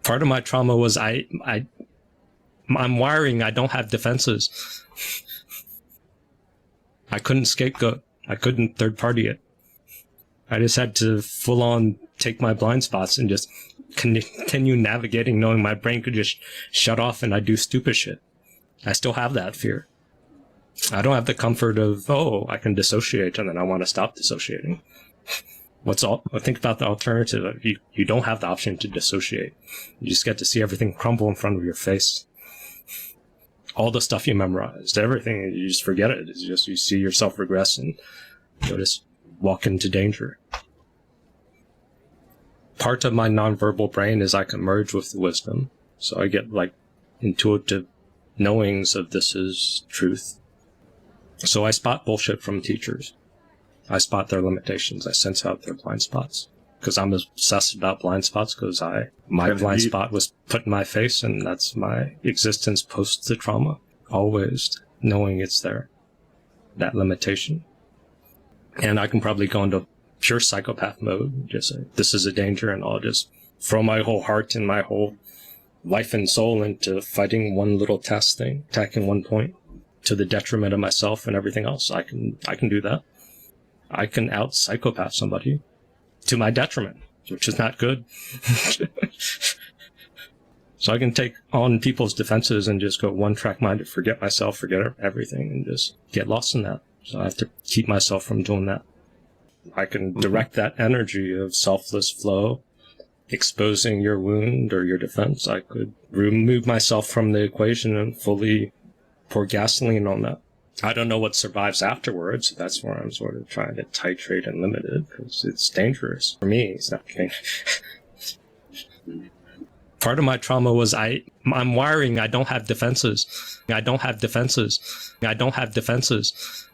Part of my trauma was I'm wiring. I don't have defenses. I couldn't scapegoat. I couldn't third party it. I just had to full on take my blind spots and just continue navigating, knowing my brain could just shut off and I do stupid shit. I still have that fear. I don't have the comfort of, oh, I can dissociate and then I want to stop dissociating. Think about the alternative. You don't have the option to dissociate. You just get to see everything crumble in front of your face. All the stuff you memorized, everything, you just forget it. It's just, you see yourself regress and you just walk into danger. Part of my nonverbal brain is I can merge with the wisdom. So I get like intuitive knowings of this is truth. So I spot bullshit from teachers. I spot their limitations. I sense out their blind spots. Because I'm obsessed about blind spots, because my blind spot was put in my face, and that's my existence post the trauma. Always knowing it's there. That limitation. And I can probably go into pure psychopath mode, just say, this is a danger, and I'll just throw my whole heart and my whole life and soul into fighting one little test thing, attacking one point, to the detriment of myself and everything else. I can do that. I can out-psychopath somebody to my detriment, which is not good. So I can take on people's defenses and just go one-track minded, forget myself, forget everything, and just get lost in that. So I have to keep myself from doing that. I can direct that energy of selfless flow, exposing your wound or your defense. I could remove myself from the equation and fully pour gasoline on that. I don't know what survives afterwards. That's where I'm sort of trying to titrate and limit it, because it's dangerous. For me, it's not dangerous. Part of my trauma was I'm wiring. I don't have defenses. I don't have defenses. I don't have defenses.